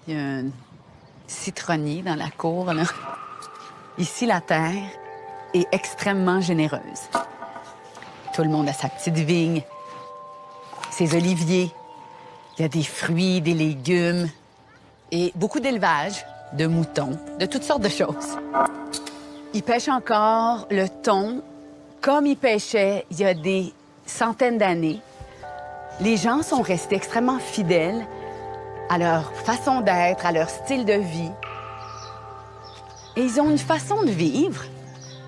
Il y a un citronnier dans la cour, là. Ici, la terre est extrêmement généreuse. Tout le monde a sa petite vigne, ses oliviers. Il y a des fruits, des légumes et beaucoup d'élevage, de moutons, de toutes sortes de choses. Ils pêchent encore le thon comme ils pêchaient il y a des centaines d'années. Les gens sont restés extrêmement fidèles à leur façon d'être, à leur style de vie. Et ils ont une façon de vivre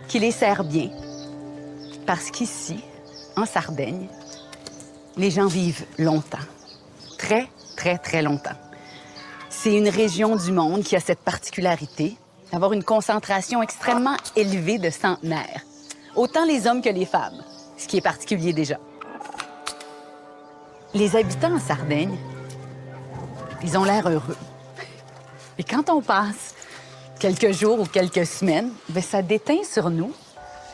qui les sert bien. Parce qu'ici, en Sardaigne, les gens vivent longtemps. Très, très, très longtemps. C'est une région du monde qui a cette particularité d'avoir une concentration extrêmement élevée de centenaires. Autant les hommes que les femmes, ce qui est particulier déjà. Les habitants en Sardaigne, ils ont l'air heureux. Et quand on passe quelques jours ou quelques semaines, bien, ça déteint sur nous.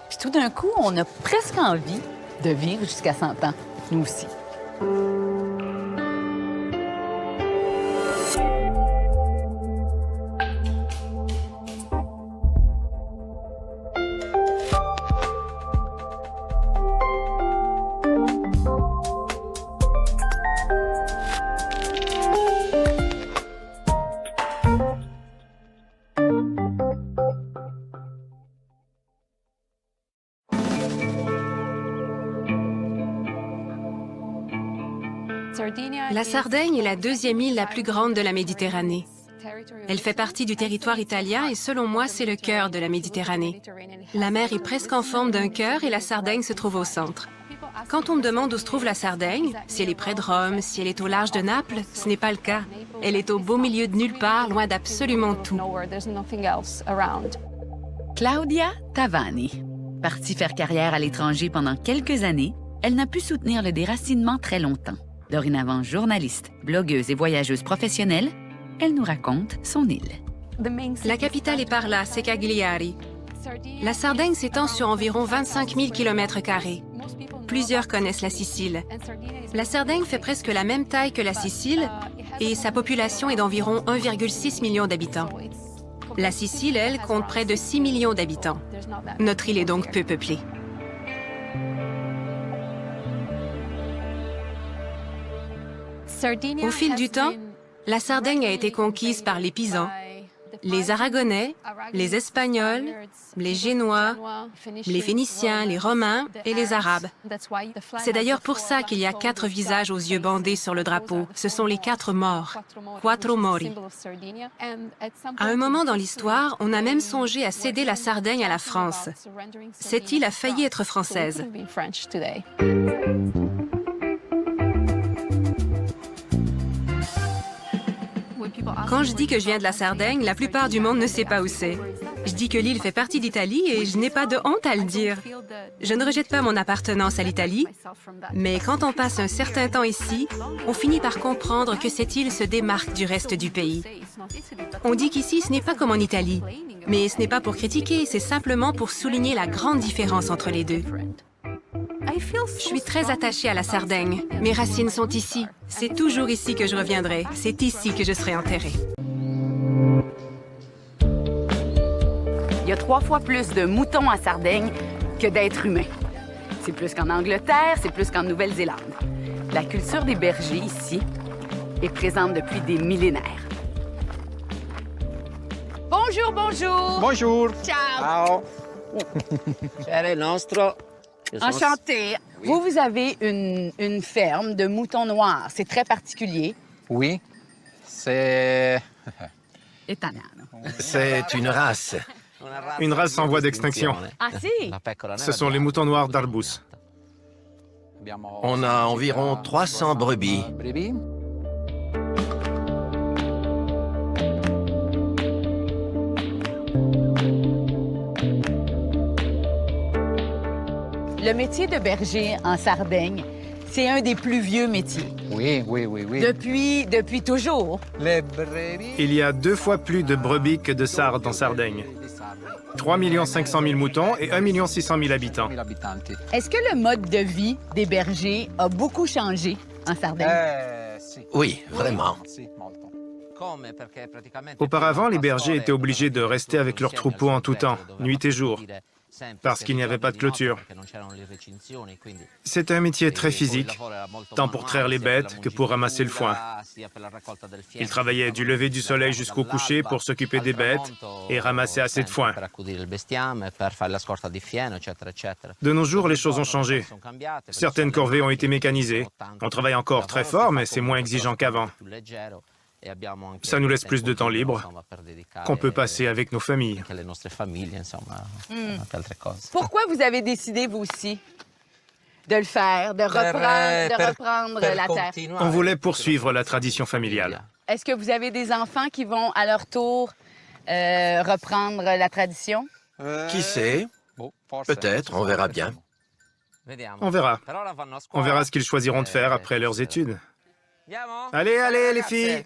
Puis tout d'un coup, on a presque envie de vivre jusqu'à 100 ans, nous aussi. La Sardaigne est la deuxième île la plus grande de la Méditerranée. Elle fait partie du territoire italien et selon moi, c'est le cœur de la Méditerranée. La mer est presque en forme d'un cœur et la Sardaigne se trouve au centre. Quand on me demande où se trouve la Sardaigne, si elle est près de Rome, si elle est au large de Naples, ce n'est pas le cas. Elle est au beau milieu de nulle part, loin d'absolument tout. Claudia Tavani. Partie faire carrière à l'étranger pendant quelques années, elle n'a pu soutenir le déracinement très longtemps. Dorénavant journaliste, blogueuse et voyageuse professionnelle, elle nous raconte son île. La capitale est par là, c'est Cagliari. La Sardaigne s'étend sur environ 25 000 km². Plusieurs connaissent la Sicile. La Sardaigne fait presque la même taille que la Sicile et sa population est d'environ 1,6 million d'habitants. La Sicile, elle, compte près de 6 millions d'habitants. Notre île est donc peu peuplée. Au fil du temps, la Sardaigne a été conquise par les Pisans, les Aragonais, les Espagnols, les Génois, les Phéniciens, les Romains et les Arabes. C'est d'ailleurs pour ça qu'il y a 4 visages aux yeux bandés sur le drapeau. Ce sont les 4 morts, Quattro Mori. À un moment dans l'histoire, on a même songé à céder la Sardaigne à la France. Cette île a failli être française. Quand je dis que je viens de la Sardaigne, la plupart du monde ne sait pas où c'est. Je dis que l'île fait partie d'Italie et je n'ai pas de honte à le dire. Je ne rejette pas mon appartenance à l'Italie, mais quand on passe un certain temps ici, on finit par comprendre que cette île se démarque du reste du pays. On dit qu'ici, ce n'est pas comme en Italie, mais ce n'est pas pour critiquer, c'est simplement pour souligner la grande différence entre les deux. Je suis très attachée à la Sardaigne. Mes racines sont ici. C'est toujours ici que je reviendrai. C'est ici que je serai enterrée. Il y a 3 fois plus de moutons en Sardaigne que d'êtres humains. C'est plus qu'en Angleterre, c'est plus qu'en Nouvelle-Zélande. La culture des bergers ici est présente depuis des millénaires. Bonjour, bonjour! Bonjour! Ciao! Ciao! nostro. Enchanté. Oui. Vous avez une ferme de moutons noirs. C'est très particulier. Oui, c'est... Italiano. C'est une race. Une race en voie d'extinction. Ah si? Ce sont les moutons noirs d'Arbus. On a environ 300 brebis. Le métier de berger en Sardaigne, c'est un des plus vieux métiers. Oui. Depuis toujours. Il y a 2 fois plus de brebis que de sardes en Sardaigne. 3 500 000 moutons et 1 600 000 habitants. Est-ce que le mode de vie des bergers a beaucoup changé en Sardaigne? Oui, vraiment. Auparavant, les bergers étaient obligés de rester avec leurs troupeaux en tout temps, nuit et jour, parce qu'il n'y avait pas de clôture. C'est un métier très physique, tant pour traire les bêtes que pour ramasser le foin. Ils travaillaient du lever du soleil jusqu'au coucher pour s'occuper des bêtes et ramasser assez de foin. De nos jours, les choses ont changé. Certaines corvées ont été mécanisées. On travaille encore très fort, mais c'est moins exigeant qu'avant. Ça nous laisse plus de temps libre qu'on peut passer avec nos familles. Pourquoi vous avez décidé, vous aussi, de le faire, de reprendre la terre? On voulait poursuivre la tradition familiale. Est-ce que vous avez des enfants qui vont, à leur tour, reprendre la tradition? Qui sait? Peut-être, on verra bien. On verra. On verra ce qu'ils choisiront de faire après leurs études. Allez, allez, les filles!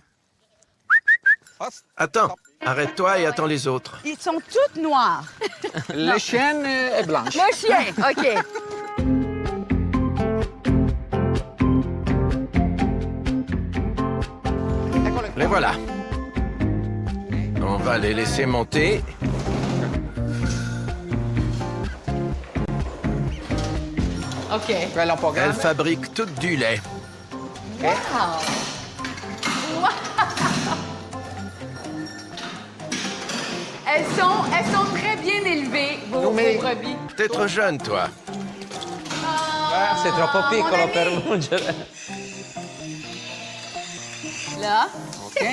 Attends, arrête-toi et attends les autres. Ils sont toutes noires. Le chien est blanche. Le chien, OK. Les voilà. On va les laisser monter. OK. Elles fabriquent toutes du lait. Wow! Wow! Elles sont très bien élevées, vos brebis. T'es trop jeune, toi. C'est troppo piccolo per mungere. Là. OK.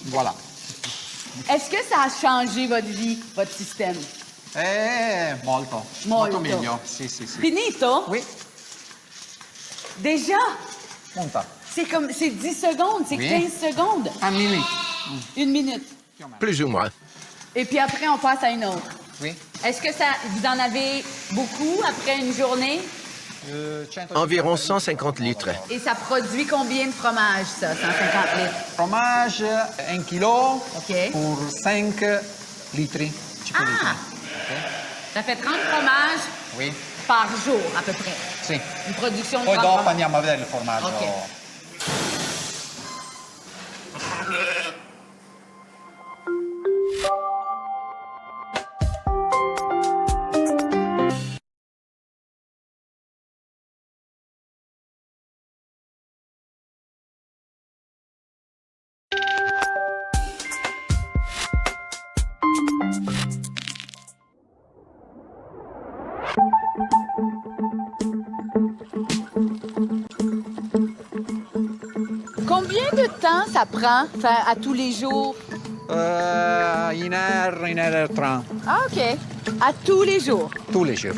Voilà. Est-ce que ça a changé votre vie, votre système? Molto. Molto. Molto meglio. Sì. Finito? Oui. Déjà? Monta. C'est 10 secondes, c'est 15 secondes. Un minute. 1 minute. Plus ou moins. Et puis après, on passe à une autre. Oui. Est-ce que vous en avez beaucoup après une journée? Environ 150 litres. Et ça produit combien de fromage, ça, 150 litres? Fromage, 1 kilo OK. pour 5 litres. Ah! Ça fait 30 fromages Oui. par jour, à peu près. Sì. Une production de Poi 30 dopo fromages. andiamo a vedere il formaggio. Ok. Combien de temps ça prend faire à tous les jours? 1 heure 30. Ah, OK. À tous les jours. Tous les jours.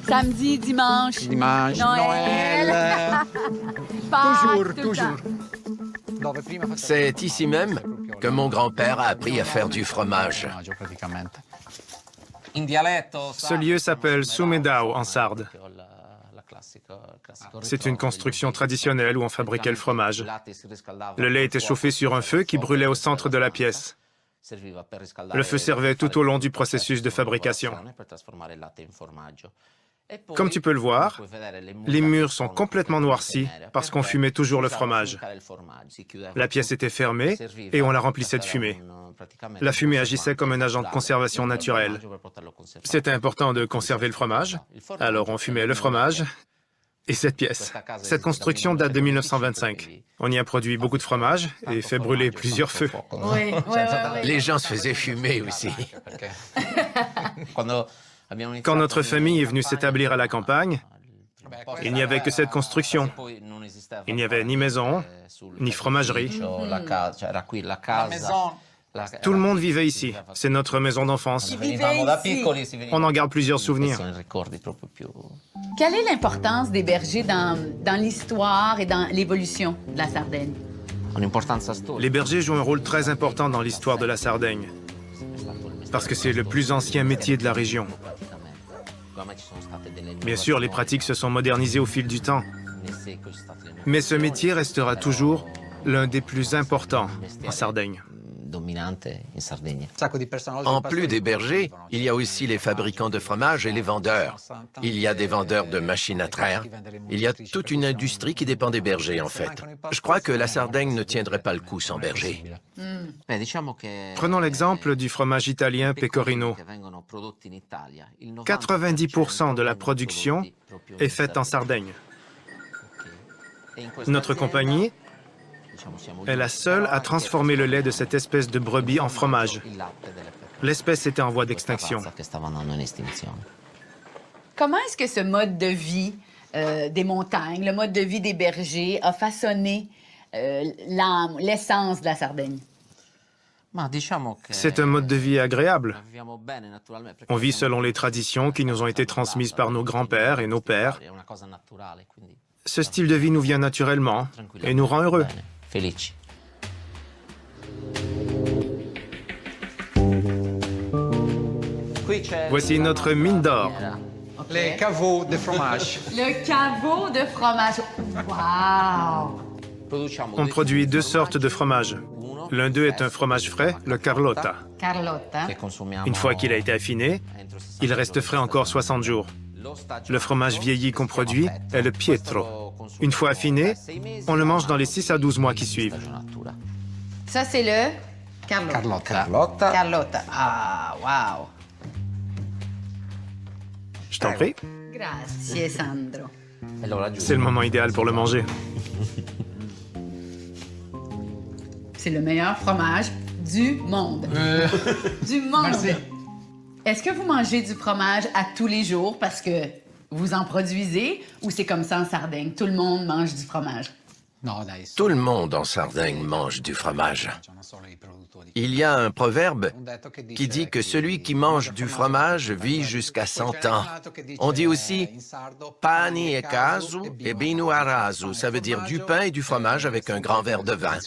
Samedi, dimanche. Dimanche, Noël. Pâques, tout le toujours. temps. C'est ici même que mon grand-père a appris à faire du fromage. Ce lieu s'appelle Sumedao, en Sarde. C'est une construction traditionnelle où on fabriquait le fromage. Le lait était chauffé sur un feu qui brûlait au centre de la pièce. Le feu servait tout au long du processus de fabrication. Comme tu peux le voir, les murs sont complètement noircis parce qu'on fumait toujours le fromage. La pièce était fermée et on la remplissait de fumée. La fumée agissait comme un agent de conservation naturelle. C'était important de conserver le fromage, alors on fumait le fromage et cette pièce. Cette construction date de 1925. On y a produit beaucoup de fromage et fait brûler plusieurs feux. Oui. Les gens se faisaient fumer aussi. Quand notre famille est venue s'établir à la campagne, il n'y avait que cette construction. Il n'y avait ni maison, ni fromagerie. Tout le monde vivait ici. C'est notre maison d'enfance. On en garde plusieurs souvenirs. Quelle est l'importance des bergers dans l'histoire et dans l'évolution de la Sardaigne? Les bergers jouent un rôle très important dans l'histoire de la Sardaigne, parce que c'est le plus ancien métier de la région. Bien sûr, les pratiques se sont modernisées au fil du temps, mais ce métier restera toujours l'un des plus importants en Sardaigne. En plus des bergers, il y a aussi les fabricants de fromage et les vendeurs. Il y a des vendeurs de machines à traire. Il y a toute une industrie qui dépend des bergers, en fait. Je crois que la Sardaigne ne tiendrait pas le coup sans bergers. Prenons l'exemple du fromage italien Pecorino. 90% de la production est faite en Sardaigne. Notre compagnie est la seule à transformer le lait de cette espèce de brebis en fromage. L'espèce était en voie d'extinction. Comment est-ce que ce mode de vie des montagnes, le mode de vie des bergers a façonné l'âme, l'essence de la Sardaigne? C'est un mode de vie agréable. On vit selon les traditions qui nous ont été transmises par nos grands-pères et nos pères. Ce style de vie nous vient naturellement et nous rend heureux. Voici notre mine d'or. Les caveaux de fromage. Le caveau de fromage. Wow! On produit deux sortes de fromage. L'un d'eux est un fromage frais, le Carlotta. Carlotta. Une fois qu'il a été affiné, il reste frais encore 60 jours. Le fromage vieilli qu'on produit est le Pietro. Une fois affiné, on le mange dans les 6 à 12 mois qui suivent. Ça, c'est le Carlotta. Carlotta. Carlotta. Ah, wow! Je t'en prie. Grazie, Sandro. C'est le moment idéal pour le manger. C'est le meilleur fromage du monde. Du monde. Merci. Est-ce que vous mangez du fromage à tous les jours parce que vous en produisez ou c'est comme ça en Sardaigne? Tout le monde mange du fromage. Tout le monde en Sardaigne mange du fromage. Il y a un proverbe qui dit que celui qui mange du fromage vit jusqu'à 100 ans. On dit aussi « pani e casu e binu arasu », ça veut dire du pain et du fromage avec un grand verre de vin.